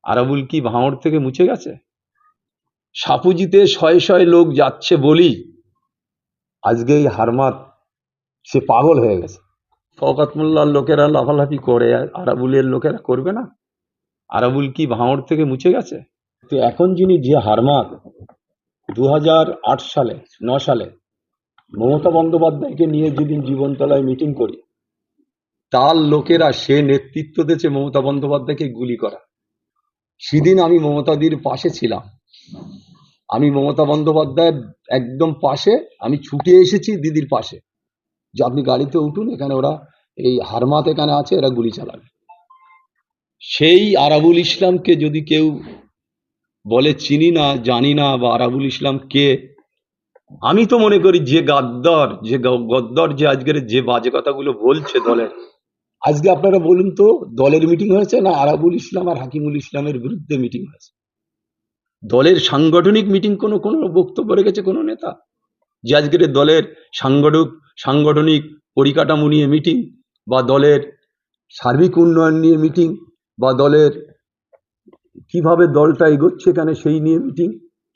আরাবুল কি ভাঙড় থেকে মুছে গেছে? সাপুজিতে শয়ে শয়ে লোক যাচ্ছে বলি আজকে এই হারমাত সে পাগল হয়ে গেছে। শওকত মোল্লার লোকেরা লাফালাফি করে, আরাবুলের লোকেরা করবে না? আরাবুল কি ভাঙড় থেকে মুছে গেছে? তো এখন যিনি যে হারমাত 2008 সালে 9 সালে মমতা বন্দ্যোপাধ্যায়কে নিয়ে যেদিন জীবনতলায় মিটিং করি, তার লোকেরা সে নেতৃত্ব দিয়েছে মমতা বন্দ্যোপাধ্যায়কে গুলি করা। সেদিন আমি মমতাদির পাশে ছিলাম, আমি মমতা বন্দ্যোপাধ্যায়ের একদম পাশে, আমি ছুটে এসেছি দিদির পাশে যে আপনি গাড়িতে উঠুন, এখানে ওরা এই হারমাত এখানে আছে, এরা গুলি চালাবে। সেই আরাবুল ইসলামকে যদি কেউ বলে চিনি না, জানি না, বা আরাবুল ইসলাম কে, আমি তো মনে করি যে গদ্দর যে আজকের যে বাজে কথাগুলো বলছে দলের, আজকে আপনারা বলুন তো দলের মিটিং হয়েছে না আরাবুল ইসলাম আর হাকিমুল ইসলামের বিরুদ্ধে মিটিং হয়েছে? দলের সাংগঠনিক মিটিং কোনো কোনো বক্তব্য রেখেছে কোনো নেতা যে আজকের দলের সাংগঠনিক পরিকাঠামো নিয়ে মিটিং, বা দলের সার্বিক উন্নয়ন নিয়ে মিটিং, বা দলের কিভাবে দলটা এগোচ্ছে এখানে সেই নিয়ে মিটিং?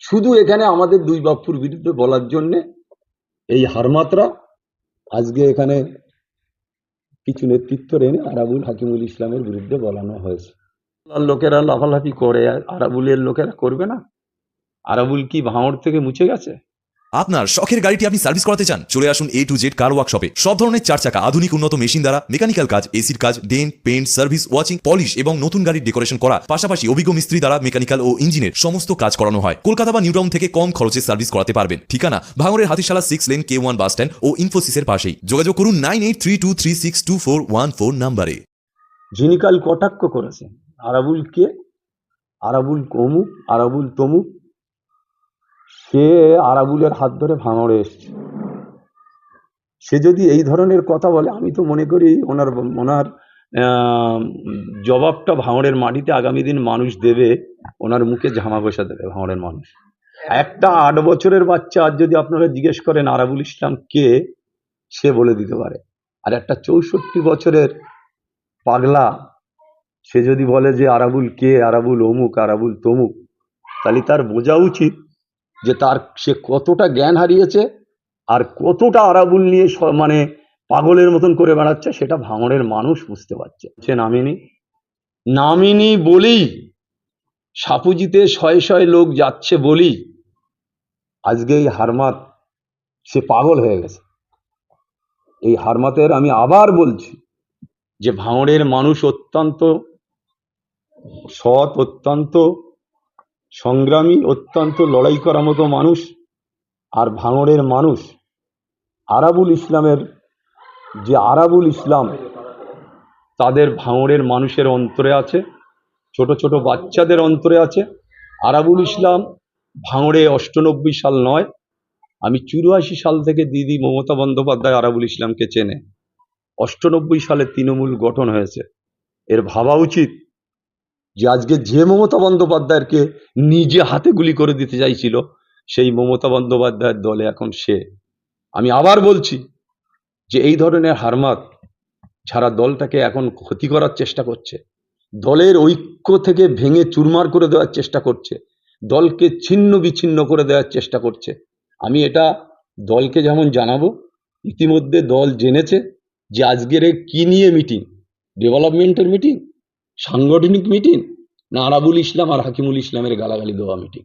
শুধু এখানে আমাদের দুই বাপ্পুর বিরুদ্ধে বলার জন্যে এই হারমাতরা আজকে এখানে কিছু নেতৃত্ব এনে আরাবুল হাকিমুল ইসলামের বিরুদ্ধে বলানো হয়েছে। লোকেরা লাফালাফি করে, আরাবুলের লোকেরা করবে না? আরাবুল কি ভাঙড় থেকে মুছে গেছে? আপনার শখের গাড়িটি আপনি সার্ভিস করাতে চান? চলে আসুন A to Z কার ওয়ার্কশপে। সব ধরনের 4 চাকা আধুনিক উন্নত মেশিন দ্বারা মেকানিক্যাল কাজ, এসির কাজ, dent, paint, service, washing, polish এবং নতুন গাড়ির ডেকোরেশন করা, পাশাপাশি অভিজ্ঞ মিস্ত্রি দ্বারা মেকানিক্যাল ও ইঞ্জিনের সমস্ত কাজ করানো হয়। কলকাতা বা নিউ টাউন থেকে কম খরচে সার্ভিস করাতে পারবেন। ঠিকানা ভাঙড়ের Hatishala 6 lane K1 bus stand ও ইনফোসিসের পাশেই। যোগাযোগ করুন 9832362414 নম্বরে। যিনি কাল কটাক্ষ করেছেন আরাবুল কে, আরাবুল অমুক, আরাবুল তমুক, সে আরাবুলের হাত ধরে ভাঙড়ে এসছে। সে যদি এই ধরনের কথা বলে, আমি তো মনে করি ওনার জবাবটা ভাঙড়ের মাটিতে আগামী দিন মানুষ দেবে, ওনার মুখে ঝামা বসা দেবে ভাঙড়ের মানুষ। একটা 8 বছরের বাচ্চা আজ যদি আপনারা জিজ্ঞেস করেন আরাবুল ইসলাম কে, সে বলে দিতে পারে। আর একটা 64 বছরের পাগলা সে যদি বলে যে আরাবুল কে, আরাবুল অমুক, আরাবুল তমুক, তাহলে তার বোঝা উচিত যে সে কতটা জ্ঞান হারিয়েছে আর কতটা আরাবুল নিয়ে মানে পাগলের মতন করে বেড়াচ্ছে, সেটা ভাঙড়ের মানুষ বুঝতে পারছে। সে নামিনি বলেই, সাপুজিতে শয়ে শয়ে লোক যাচ্ছে বলি আজকে এই হারমাত সে পাগল হয়ে গেছে। এই হারমাতের আমি আবার বলছি যে ভাঙড়ের মানুষ অত্যন্ত সৎ, অত্যন্ত সংগ্রামী, অত্যন্ত লড়াই করার মতো মানুষ। আর ভাঙড়ের মানুষ আরাবুল ইসলামের যে আরাবুল ইসলাম, তাদের ভাঙড়ের মানুষের অন্তরে আছে, ছোট ছোট বাচ্চাদের অন্তরে আছে। আরাবুল ইসলাম ভাঙড়ে 98 সাল নয়, আমি 84 সাল থেকে দিদি মমতা বন্দ্যোপাধ্যায় আরাবুল ইসলামকে চেনে। 98 সালে তৃণমূল গঠন হয়েছে। এর ভাবা উচিত যে আজকে যে মমতা বন্দ্যোপাধ্যায়কে নিজে হাতে গুলি করে দিতে চাইছিল, সেই মমতা বন্দ্যোপাধ্যায়ের দলে এখন সে। আমি আবার বলছি যে এই ধরনের হারমাত ছাড়া দলটাকে এখন ক্ষতি করার চেষ্টা করছে, দলের ঐক্য থেকে ভেঙে চুরমার করে দেওয়ার চেষ্টা করছে, দলকে ছিন্ন বিচ্ছিন্ন করে দেওয়ার চেষ্টা করছে। আমি এটা দলকে যেমন জানাবো, ইতিমধ্যে দল জেনেছে যে আজকের কি নিয়ে মিটিং, ডেভেলপমেন্টের মিটিং, সাংগঠনিক মিটিং, না আরাবুল ইসলাম আর হাকিমুল ইসলামের গালাগালি দেওয়া মিটিং।